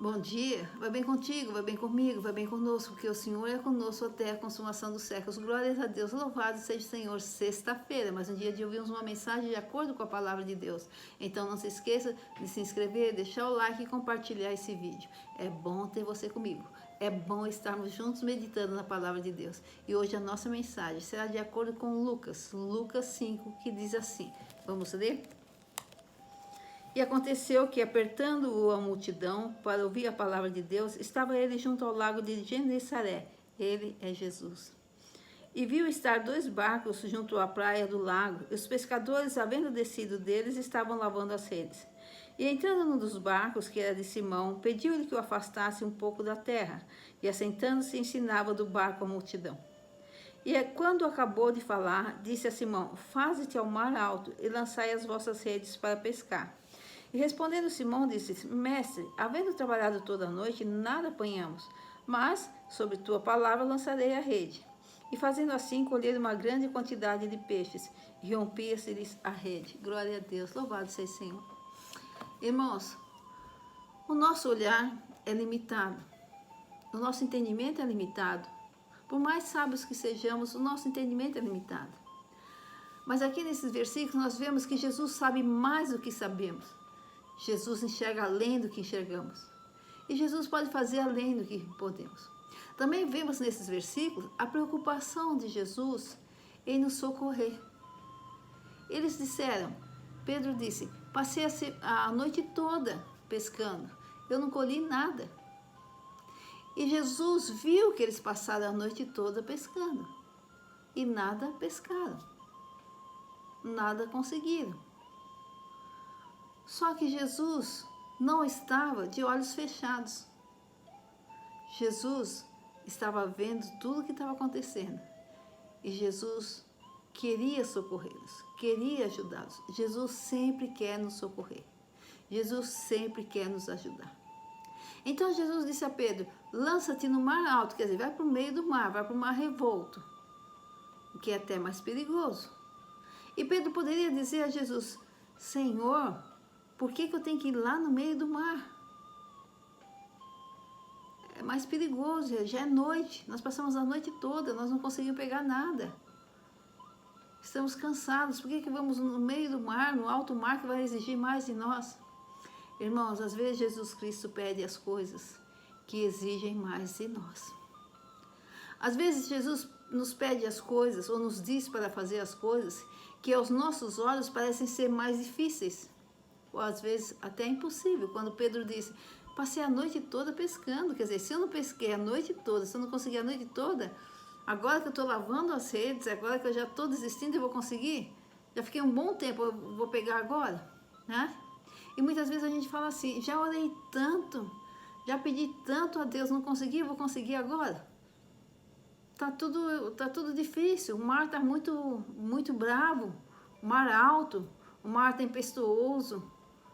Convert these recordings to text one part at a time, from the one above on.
Bom dia, vai bem contigo, vai bem comigo, vai bem conosco, porque o Senhor é conosco até a consumação dos séculos. Glórias a Deus, louvado seja o Senhor. Sexta-feira, mais um dia de ouvirmos uma mensagem de acordo com a palavra de Deus. Então não se esqueça de se inscrever, deixar o like e compartilhar esse vídeo. É bom ter você comigo. É bom estarmos juntos meditando na palavra de Deus. E hoje a nossa mensagem será de acordo com Lucas 5, que diz assim. Vamos ler? E aconteceu que, apertando-o a multidão para ouvir a palavra de Deus, estava ele junto ao lago de Genesaré. Ele é Jesus. E viu estar 2 barcos junto à praia do lago, e os pescadores, havendo descido deles, estavam lavando as redes. E entrando num dos barcos, que era de Simão, pediu-lhe que o afastasse um pouco da terra, e assentando-se ensinava do barco a multidão. E quando acabou de falar, disse a Simão: Faze-te ao mar alto e lançai as vossas redes para pescar. E respondendo Simão, disse: Mestre, havendo trabalhado toda a noite, nada apanhamos, mas sobre tua palavra lançarei a rede. E fazendo assim, colheram uma grande quantidade de peixes, e rompia-se-lhes a rede. Glória a Deus, louvado seja o Senhor. Irmãos, o nosso olhar é limitado, o nosso entendimento é limitado. Por mais sábios que sejamos, o nosso entendimento é limitado. Mas aqui nesses versículos nós vemos que Jesus sabe mais do que sabemos. Jesus enxerga além do que enxergamos. E Jesus pode fazer além do que podemos. Também vemos nesses versículos a preocupação de Jesus em nos socorrer. Eles disseram, Pedro disse, passei a noite toda pescando, eu não colhi nada. E Jesus viu que eles passaram a noite toda pescando e nada pescaram, nada conseguiram. Só que Jesus não estava de olhos fechados. Jesus estava vendo tudo o que estava acontecendo. E Jesus queria socorrê-los, queria ajudá-los. Jesus sempre quer nos socorrer. Jesus sempre quer nos ajudar. Então Jesus disse a Pedro, lança-te no mar alto, quer dizer, vai para o meio do mar, vai para o mar revolto, o que é até mais perigoso. E Pedro poderia dizer a Jesus, Senhor, por que eu tenho que ir lá no meio do mar? É mais perigoso, já é noite, nós passamos a noite toda, nós não conseguimos pegar nada. Estamos cansados, por que vamos no meio do mar, no alto mar que vai exigir mais de nós? Irmãos, às vezes Jesus Cristo pede as coisas que exigem mais de nós. Às vezes Jesus nos pede as coisas, ou nos diz para fazer as coisas, que aos nossos olhos parecem ser mais difíceis. Ou às vezes até impossível, quando Pedro disse, passei a noite toda pescando, quer dizer, se eu não pesquei a noite toda, se eu não consegui a noite toda, agora que eu estou lavando as redes, agora que eu já estou desistindo, eu vou conseguir? Já fiquei um bom tempo, eu vou pegar agora, né? E muitas vezes a gente fala assim, já orei tanto, já pedi tanto a Deus, não consegui, eu vou conseguir agora? Tá tudo difícil, o mar está muito bravo, o mar alto, o mar tempestuoso,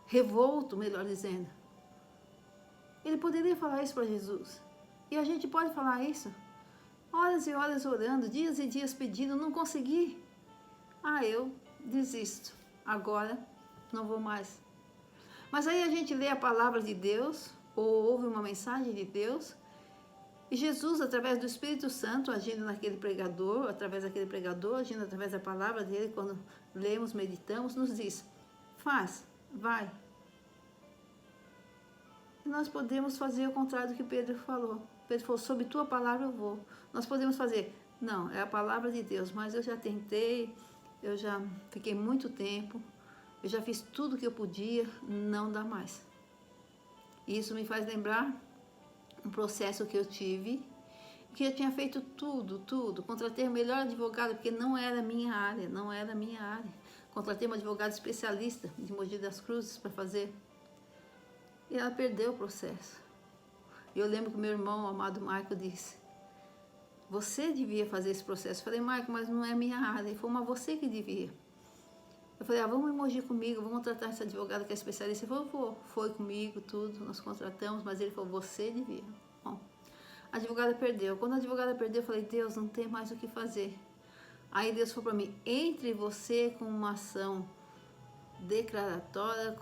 revolto, melhor dizendo. Ele poderia falar isso para Jesus. E a gente pode falar isso. Horas e horas orando, dias e dias pedindo, não consegui. Eu desisto. Agora não vou mais. Mas aí a gente lê a palavra de Deus, ou ouve uma mensagem de Deus, e Jesus, através do Espírito Santo, agindo naquele pregador, através daquele pregador, agindo através da palavra dele, quando lemos, meditamos, nos diz, faz, vai. E nós podemos fazer o contrário do que Pedro falou. Pedro falou, sob tua palavra eu vou. Nós podemos fazer, não, é a palavra de Deus, mas eu já tentei, eu já fiquei muito tempo, eu já fiz tudo que eu podia, não dá mais. E isso me faz lembrar um processo que eu tive, que eu tinha feito tudo, contratei o melhor advogado, porque não era a minha área, contratei um advogado especialista de Mogi das Cruzes para fazer, e ela perdeu o processo. E eu lembro que meu irmão, o amado Marco, disse, você devia fazer esse processo. Eu falei, Marco, mas não é a minha área. Ele falou, mas você que devia. Eu falei, vamos em Mogi comigo, vamos contratar esse advogado que é especialista. Ele falou, vou. Foi comigo, tudo, nós contratamos, mas ele falou, você devia. Bom, a advogada perdeu. Quando a advogada perdeu, eu falei, Deus, não tem mais o que fazer. Aí Deus falou para mim, entre você com uma ação declaratória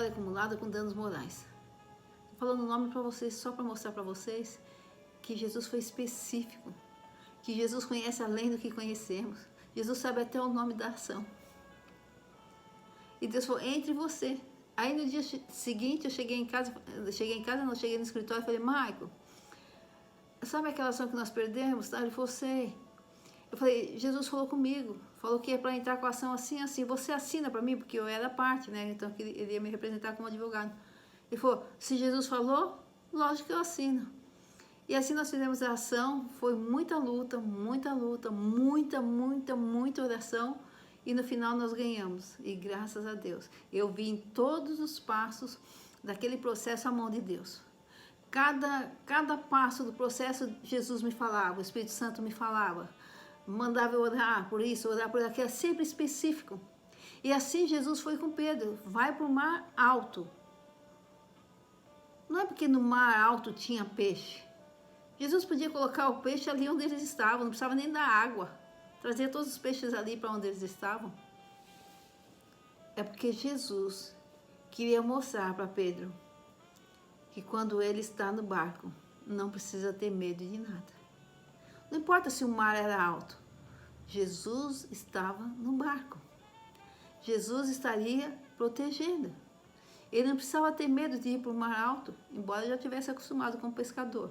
acumulada com danos morais. falando o nome para vocês, só para mostrar para vocês que Jesus foi específico, que Jesus conhece além do que conhecemos. Jesus sabe até o nome da ação. E Deus falou, entre você. Aí no dia seguinte eu cheguei no escritório e falei, Michael, sabe aquela ação que nós perdemos? Ele falou, sei. Eu falei, Jesus falou comigo, falou que é para entrar com a ação assim, assim, você assina para mim, porque eu era parte, né? Então ele ia me representar como advogado. Ele falou, se Jesus falou, lógico que eu assino. E assim nós fizemos a ação, foi muita luta, muita oração, e no final nós ganhamos. E graças a Deus, eu vi em todos os passos daquele processo a mão de Deus. Cada passo do processo, Jesus me falava, o Espírito Santo me falava, mandava eu orar por isso, orar por aquilo, é sempre específico. E assim Jesus foi com Pedro, vai para o mar alto. Não é porque no mar alto tinha peixe. Jesus podia colocar o peixe ali onde eles estavam, não precisava nem da água. Trazia todos os peixes ali para onde eles estavam. É porque Jesus queria mostrar para Pedro que quando ele está no barco, não precisa ter medo de nada. Não importa se o mar era alto, Jesus estava no barco. Jesus estaria protegendo. Ele não precisava ter medo de ir para o mar alto, embora já tivesse acostumado como pescador.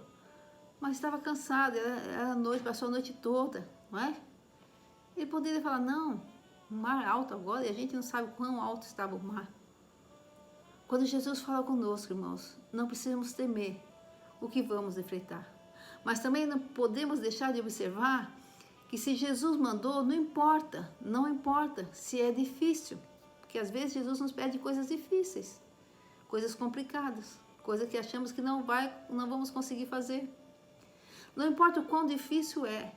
Mas estava cansado, era noite, passou a noite toda, não é? Ele poderia falar, não, mar alto agora, e a gente não sabe quão alto estava o mar. Quando Jesus fala conosco, irmãos, não precisamos temer o que vamos enfrentar. Mas também não podemos deixar de observar que se Jesus mandou, não importa se é difícil. Porque às vezes Jesus nos pede coisas difíceis, coisas complicadas, coisas que achamos que não vamos conseguir fazer. Não importa o quão difícil é.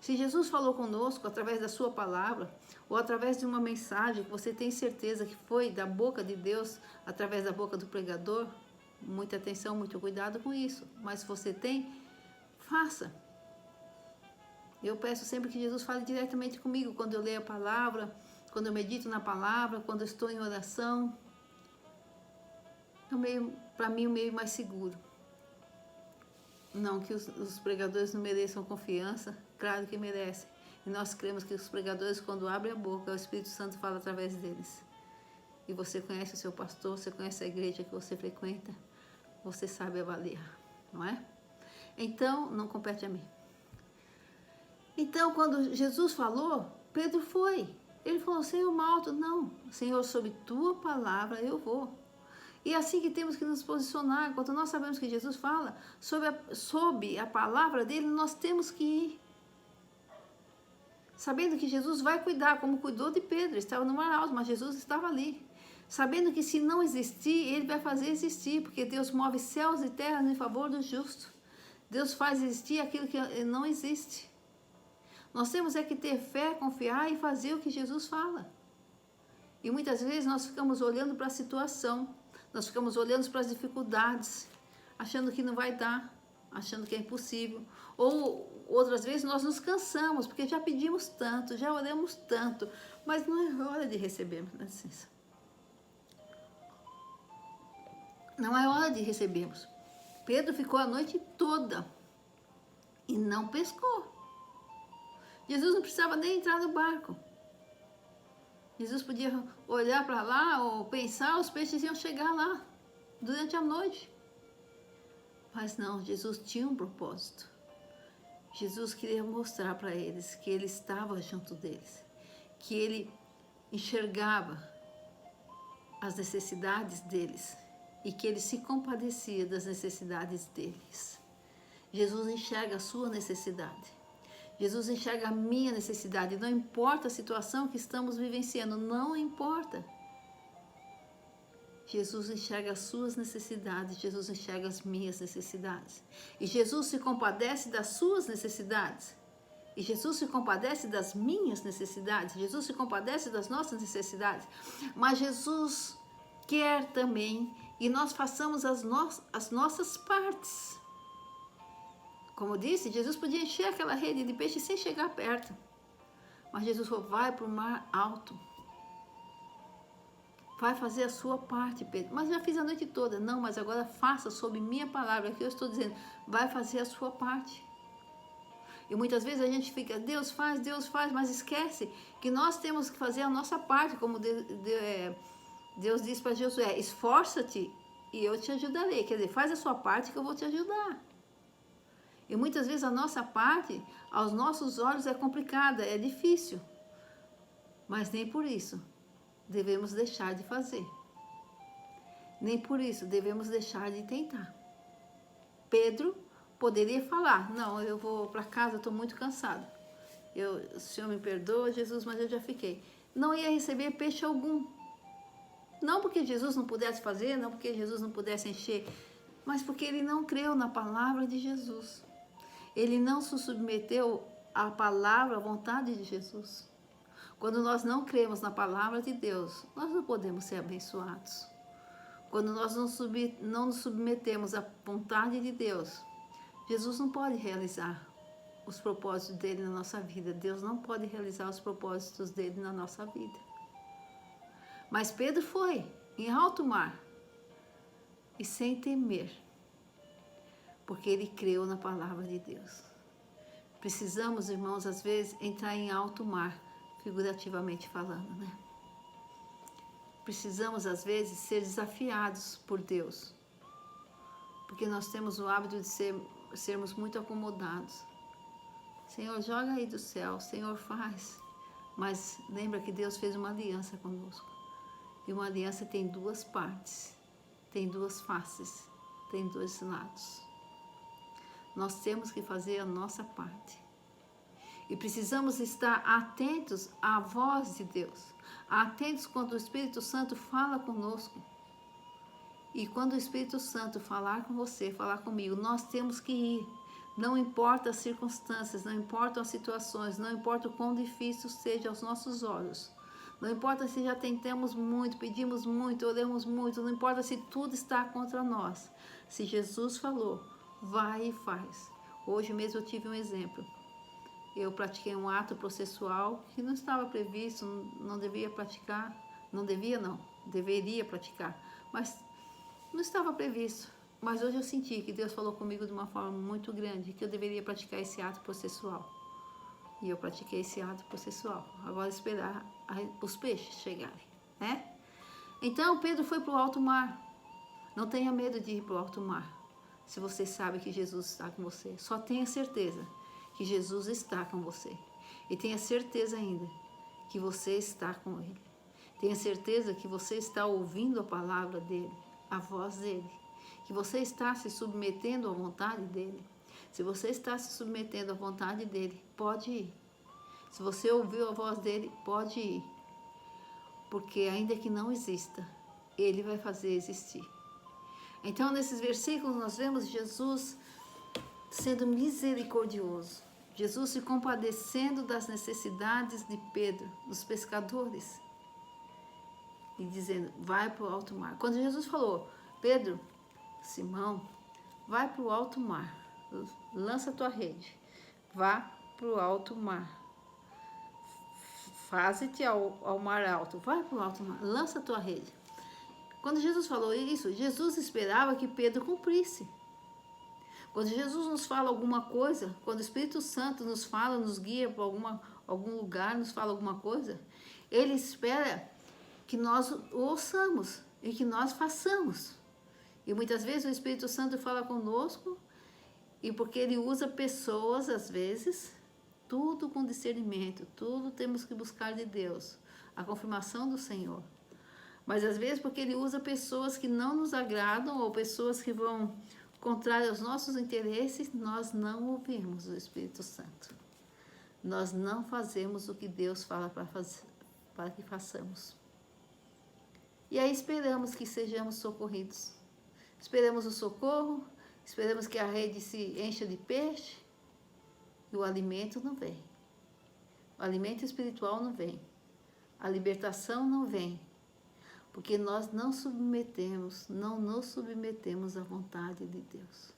Se Jesus falou conosco através da sua palavra, ou através de uma mensagem que você tem certeza que foi da boca de Deus, através da boca do pregador, muita atenção, muito cuidado com isso. Mas se você tem, faça. Eu peço sempre que Jesus fale diretamente comigo, quando eu leio a palavra, quando eu medito na palavra, quando eu estou em oração. É para mim, o meio mais seguro. Não que os pregadores não mereçam confiança, claro que merecem. E nós cremos que os pregadores, quando abrem a boca, o Espírito Santo fala através deles. E você conhece o seu pastor, você conhece a igreja que você frequenta, você sabe avaliar, não é? Então, não compete a mim. Então, quando Jesus falou, Pedro foi. Ele falou, Senhor, malto, não. Senhor, sob tua palavra eu vou. E é assim que temos que nos posicionar. Quando nós sabemos que Jesus fala, sob a palavra dele, nós temos que ir. Sabendo que Jesus vai cuidar, como cuidou de Pedro. Ele estava no mar alto, mas Jesus estava ali. Sabendo que se não existir, ele vai fazer existir, porque Deus move céus e terras em favor do justo. Deus faz existir aquilo que não existe. Nós temos que ter fé, confiar e fazer o que Jesus fala. E muitas vezes nós ficamos olhando para a situação, nós ficamos olhando para as dificuldades, achando que não vai dar, achando que é impossível. Ou outras vezes nós nos cansamos, porque já pedimos tanto, já oramos tanto, mas não é hora de recebermos, dá licença. Não é hora de recebermos. Pedro ficou a noite toda e não pescou. Jesus não precisava nem entrar no barco. Jesus podia olhar para lá ou pensar, os peixes iam chegar lá durante a noite. Mas não, Jesus tinha um propósito. Jesus queria mostrar para eles que ele estava junto deles, que ele enxergava as necessidades deles e que ele se compadecia das necessidades deles. Jesus enxerga a sua necessidade. Jesus enxerga a minha necessidade. Não importa a situação que estamos vivenciando, não importa. Jesus enxerga as suas necessidades, Jesus enxerga as minhas necessidades. E Jesus se compadece das suas necessidades. E Jesus se compadece das minhas necessidades. Jesus se compadece das nossas necessidades. Mas Jesus quer também que nós façamos as nossas partes. Como eu disse, Jesus podia encher aquela rede de peixe sem chegar perto. Mas Jesus falou, vai para o mar alto. Vai fazer a sua parte, Pedro. Mas já fiz a noite toda. Não, mas agora faça sob minha palavra, que eu estou dizendo. Vai fazer a sua parte. E muitas vezes a gente fica, Deus faz, mas esquece que nós temos que fazer a nossa parte, como Deus disse para Josué, esforça-te e eu te ajudarei. Quer dizer, faz a sua parte que eu vou te ajudar. E muitas vezes a nossa parte, aos nossos olhos, é complicada, é difícil. Mas nem por isso devemos deixar de fazer. Nem por isso devemos deixar de tentar. Pedro poderia falar, não, eu vou para casa, estou muito cansado. O Senhor me perdoa, Jesus, mas eu já fiquei. Não ia receber peixe algum. Não porque Jesus não pudesse fazer, não porque Jesus não pudesse encher, mas porque ele não creu na palavra de Jesus. Ele não se submeteu à palavra, à vontade de Jesus. Quando nós não cremos na palavra de Deus, nós não podemos ser abençoados. Quando nós não nos submetemos à vontade de Deus, Jesus não pode realizar os propósitos dele na nossa vida. Deus não pode realizar os propósitos dele na nossa vida. Mas Pedro foi em alto mar e sem temer, porque ele creu na palavra de Deus. Precisamos, irmãos, às vezes, entrar em alto mar, figurativamente falando, né? Precisamos, às vezes, ser desafiados por Deus, porque nós temos o hábito de sermos muito acomodados. Senhor, joga aí do céu, Senhor, faz. Mas lembra que Deus fez uma aliança conosco. E uma aliança tem duas partes, tem duas faces, tem dois lados. Nós temos que fazer a nossa parte. E precisamos estar atentos à voz de Deus. Atentos quando o Espírito Santo fala conosco. E quando o Espírito Santo falar com você, falar comigo, nós temos que ir. Não importa as circunstâncias, não importam as situações, não importa o quão difícil seja aos nossos olhos. Não importa se já tentamos muito, pedimos muito, oramos muito, não importa se tudo está contra nós. Se Jesus falou, vai e faz. Hoje mesmo eu tive um exemplo. Eu pratiquei um ato processual que não estava previsto, não devia praticar, deveria praticar, mas não estava previsto. Mas hoje eu senti que Deus falou comigo de uma forma muito grande, que eu deveria praticar esse ato processual. E eu pratiquei esse ato processual. Agora esperar os peixes chegarem, né? Então Pedro foi para o alto mar. Não tenha medo de ir para o alto mar, se você sabe que Jesus está com você. Só tenha certeza que Jesus está com você. E tenha certeza ainda que você está com Ele. Tenha certeza que você está ouvindo a palavra dEle, a voz dEle. Que você está se submetendo à vontade dEle. Se você está se submetendo à vontade dEle, pode ir. Se você ouviu a voz dEle, pode ir. Porque ainda que não exista, Ele vai fazer existir. Então, nesses versículos, nós vemos Jesus sendo misericordioso. Jesus se compadecendo das necessidades de Pedro, dos pescadores. E dizendo, vai para o alto mar. Quando Jesus falou, Pedro, Simão, vai para o alto mar. Lança a tua rede. Vá para o alto mar. Faze-te ao mar alto. Vai para o alto mar. Lança a tua rede. Quando Jesus falou isso, Jesus esperava que Pedro cumprisse. Quando Jesus nos fala alguma coisa, quando o Espírito Santo nos fala, nos guia para algum lugar, nos fala alguma coisa, Ele espera que nós ouçamos e que nós façamos. E muitas vezes o Espírito Santo fala conosco, e porque Ele usa pessoas, às vezes, tudo com discernimento, tudo temos que buscar de Deus, a confirmação do Senhor. Mas às vezes porque Ele usa pessoas que não nos agradam, ou pessoas que vão contrário aos nossos interesses, nós não ouvimos o Espírito Santo. Nós não fazemos o que Deus fala para que façamos. E aí esperamos que sejamos socorridos. Esperamos o socorro, esperamos que a rede se encha de peixe, e o alimento não vem. O alimento espiritual não vem. A libertação não vem. Porque nós não nos submetemos à vontade de Deus.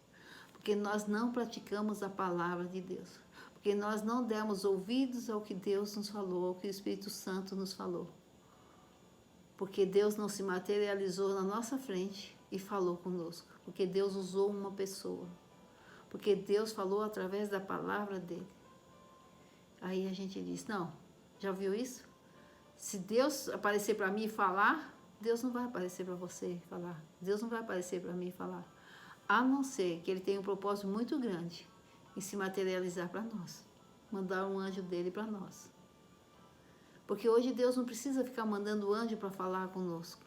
Porque nós não praticamos a palavra de Deus. Porque nós não demos ouvidos ao que Deus nos falou, ao que o Espírito Santo nos falou. Porque Deus não se materializou na nossa frente e falou conosco. Porque Deus usou uma pessoa. Porque Deus falou através da palavra dele. Aí a gente diz, não, já viu isso? Se Deus aparecer para mim e falar, Deus não vai aparecer para você e falar. Deus não vai aparecer para mim e falar. A não ser que ele tenha um propósito muito grande em se materializar para nós. Mandar um anjo dele para nós. Porque hoje Deus não precisa ficar mandando anjo para falar conosco.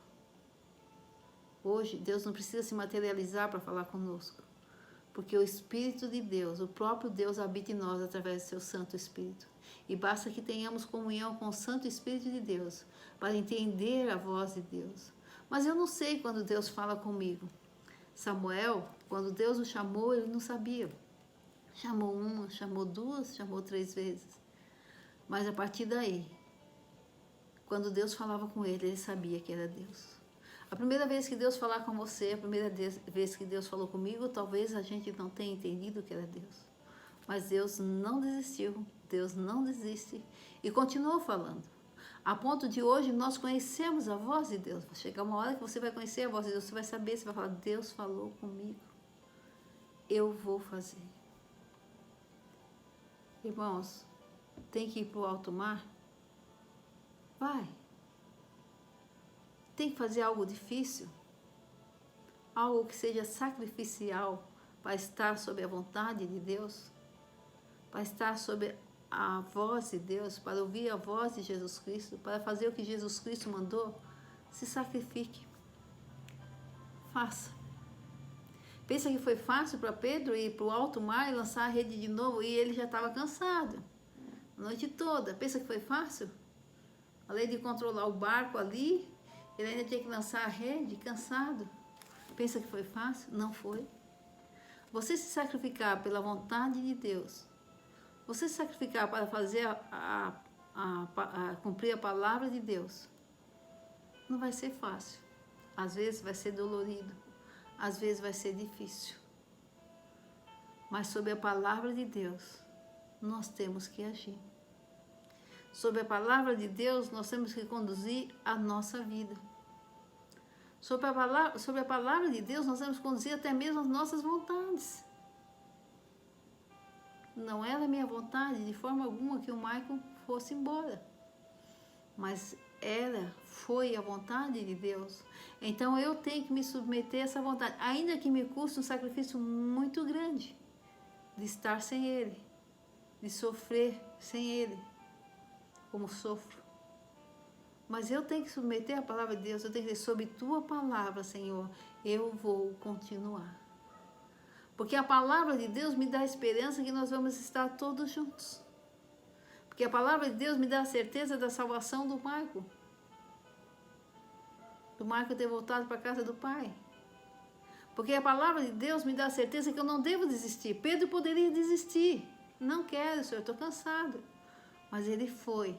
Hoje Deus não precisa se materializar para falar conosco. Porque o Espírito de Deus, o próprio Deus habita em nós através do seu Santo Espírito. E basta que tenhamos comunhão com o Santo Espírito de Deus para entender a voz de Deus. Mas eu não sei quando Deus fala comigo. Samuel, quando Deus o chamou, ele não sabia. Chamou uma, chamou duas, chamou 3 vezes. Mas a partir daí, quando Deus falava com ele, ele sabia que era Deus. A primeira vez que Deus falar com você, a primeira vez que Deus falou comigo, talvez a gente não tenha entendido que era Deus. Mas Deus não desistiu, Deus não desiste e continuou falando. A ponto de hoje nós conhecemos a voz de Deus. Vai chegar uma hora que você vai conhecer a voz de Deus, você vai saber, você vai falar, Deus falou comigo, eu vou fazer. Irmãos, tem que ir para o alto mar? Vai. Tem que fazer algo difícil? Algo que seja sacrificial para estar sob a vontade de Deus? Para estar sob a voz de Deus, para ouvir a voz de Jesus Cristo, para fazer o que Jesus Cristo mandou? Se sacrifique. Faça. Pensa que foi fácil para Pedro ir para o alto mar e lançar a rede de novo e ele já estava cansado a noite toda. Pensa que foi fácil? Além de controlar o barco ali, ele ainda tinha que lançar a rede, cansado. Pensa que foi fácil? Não foi. Você se sacrificar pela vontade de Deus, você se sacrificar para fazer cumprir a palavra de Deus, não vai ser fácil. Às vezes vai ser dolorido, às vezes vai ser difícil. Mas sob a palavra de Deus, nós temos que agir. Sob a palavra de Deus, nós temos que conduzir a nossa vida. Sob a palavra de Deus, nós temos que conduzir até mesmo as nossas vontades. Não era minha vontade, de forma alguma, que o Michael fosse embora. Mas foi a vontade de Deus. Então eu tenho que me submeter a essa vontade, ainda que me custe um sacrifício muito grande, de estar sem Ele, de sofrer sem Ele, como sofro. Mas eu tenho que submeter a palavra de Deus, eu tenho que dizer, sob tua palavra, Senhor, eu vou continuar. Porque a palavra de Deus me dá a esperança que nós vamos estar todos juntos. Porque a palavra de Deus me dá a certeza da salvação do Michael. Do Michael ter voltado para a casa do Pai. Porque a palavra de Deus me dá a certeza que eu não devo desistir. Pedro poderia desistir. Não quero, Senhor, estou cansado. Mas ele foi.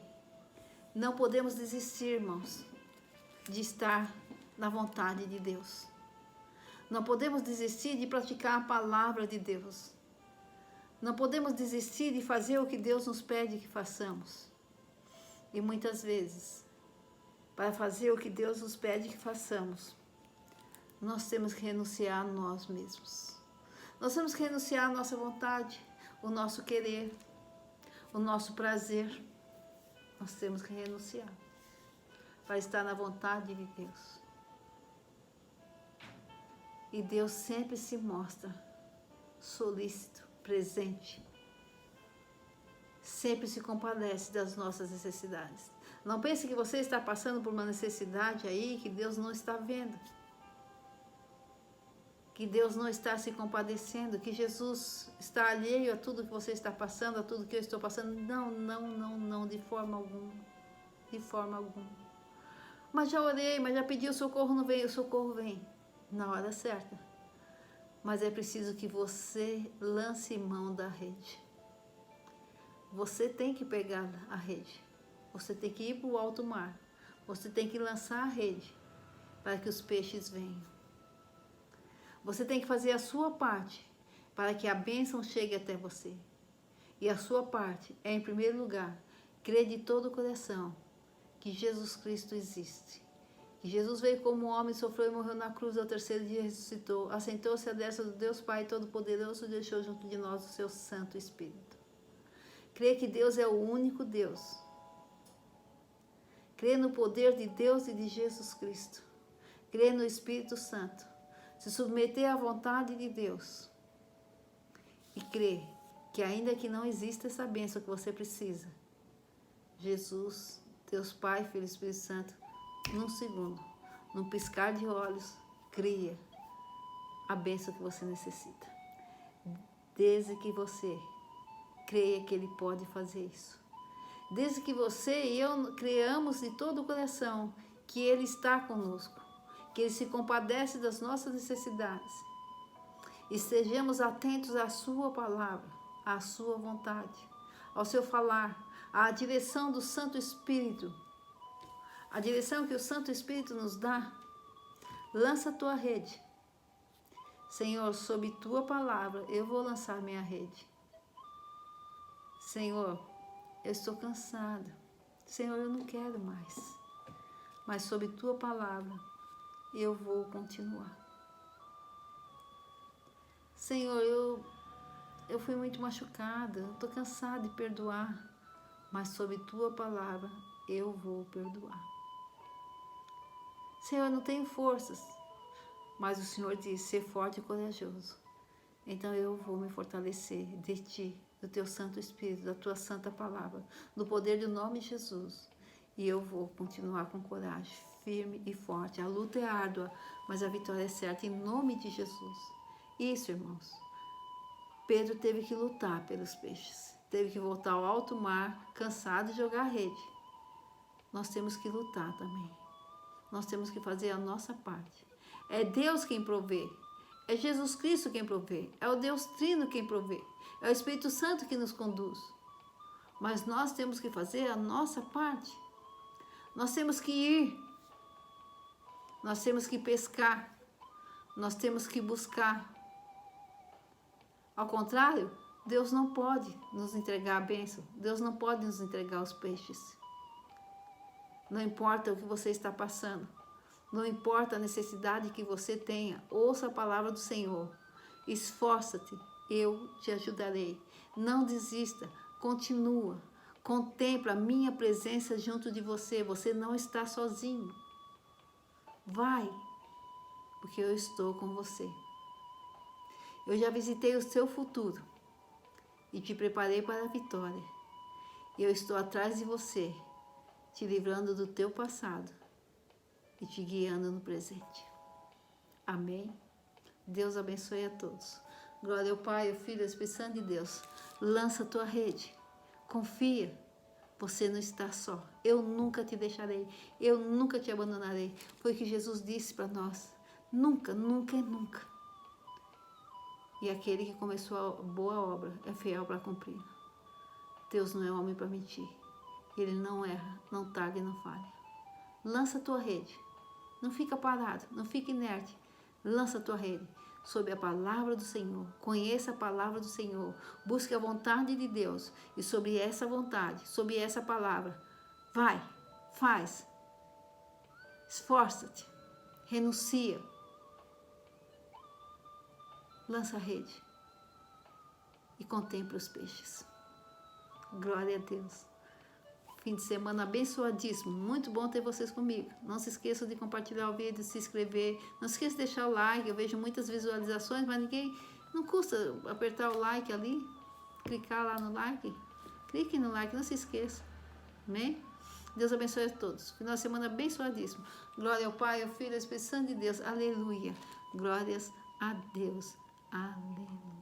Não podemos desistir, irmãos, de estar na vontade de Deus. Não podemos desistir de praticar a palavra de Deus. Não podemos desistir de fazer o que Deus nos pede que façamos. E muitas vezes, para fazer o que Deus nos pede que façamos, nós temos que renunciar a nós mesmos. Nós temos que renunciar à nossa vontade, o nosso querer, o nosso prazer. Nós temos que renunciar para estar na vontade de Deus. E Deus sempre se mostra solícito, presente. Sempre se compadece das nossas necessidades. Não pense que você está passando por uma necessidade aí que Deus não está vendo. Que Deus não está se compadecendo, que Jesus está alheio a tudo que você está passando, a tudo que eu estou passando. Não, de forma alguma. De forma alguma. Mas já orei, mas já pedi o socorro, não vem, o socorro vem na hora certa. Mas é preciso que você lance mão da rede. Você tem que pegar a rede. Você tem que ir para o alto mar. Você tem que lançar a rede para que os peixes venham. Você tem que fazer a sua parte para que a bênção chegue até você. E a sua parte é, em primeiro lugar, crer de todo o coração que Jesus Cristo existe E Jesus veio como homem, sofreu e morreu na cruz, ao terceiro dia ressuscitou, assentou-se à destra do Deus Pai Todo-Poderoso e deixou junto de nós o seu Santo Espírito. Crê que Deus é o único Deus. Crê no poder de Deus e de Jesus Cristo. Crê no Espírito Santo. Se submeter à vontade de Deus. E crê que ainda que não exista essa bênção que você precisa, Jesus, Deus Pai, Filho e Espírito Santo, num segundo, num piscar de olhos, cria a bênção que você necessita. Desde que você creia que Ele pode fazer isso. Desde que você e eu creamos de todo o coração que Ele está conosco, que Ele se compadece das nossas necessidades. Estejamos atentos à sua palavra, à sua vontade, ao seu falar, à direção do Santo Espírito, a direção que o Santo Espírito nos dá. Lança a tua rede. Senhor, sob tua palavra, eu vou lançar minha rede. Senhor, eu estou cansada. Senhor, eu não quero mais. Mas sob tua palavra, eu vou continuar. Senhor, eu fui muito machucada, estou cansada de perdoar, mas sob tua palavra, eu vou perdoar. Senhor, eu não tenho forças, mas o Senhor diz, ser forte e corajoso. Então eu vou me fortalecer de ti, do teu Santo Espírito, da tua santa palavra, no poder do nome de Jesus. E eu vou continuar com coragem, firme e forte. A luta é árdua, mas a vitória é certa, em nome de Jesus. Isso, irmãos. Pedro teve que lutar pelos peixes. Teve que voltar ao alto mar, cansado de jogar a rede. Nós temos que lutar também. Nós temos que fazer a nossa parte. É Deus quem provê. É Jesus Cristo quem provê. É o Deus Trino quem provê. É o Espírito Santo que nos conduz. Mas nós temos que fazer a nossa parte. Nós temos que ir. Nós temos que pescar. Nós temos que buscar. Ao contrário, Deus não pode nos entregar a bênção. Deus não pode nos entregar os peixes. Não importa o que você está passando. Não importa a necessidade que você tenha. Ouça a palavra do Senhor. Esforça-te, eu te ajudarei. Não desista, continua. Contempla a minha presença junto de você. Você não está sozinho. Vai, porque eu estou com você. Eu já visitei o seu futuro e te preparei para a vitória. E eu estou atrás de você, te livrando do teu passado e te guiando no presente. Amém? Deus abençoe a todos. Glória ao Pai, ao Filho e ao Espírito Santo de Deus. Lança a tua rede. Confia. Você não está só. Eu nunca te deixarei. Eu nunca te abandonarei. Foi o que Jesus disse para nós. Nunca, nunca e nunca. E aquele que começou a boa obra é fiel para cumprir. Deus não é homem para mentir. Ele não erra, não tarda e não falha. Lança a tua rede. Não fica parado, não fica inerte. Lança a tua rede sob a palavra do Senhor. Conheça a palavra do Senhor. Busque a vontade de Deus. E sobre essa vontade, sobre essa palavra, vai, faz. Esforça-te. Renuncia. Lança a rede e contempla os peixes. Glória a Deus. Fim de semana abençoadíssimo. Muito bom ter vocês comigo. Não se esqueçam de compartilhar o vídeo, se inscrever. Não se esqueça de deixar o like. Eu vejo muitas visualizações, mas não custa apertar o like ali, clicar lá no like. Clique no like, não se esqueça. Amém? Deus abençoe a todos. Final de semana abençoadíssimo. Glória ao Pai, ao Filho e ao Espírito Santo de Deus. Aleluia. Glórias a Deus. Aleluia.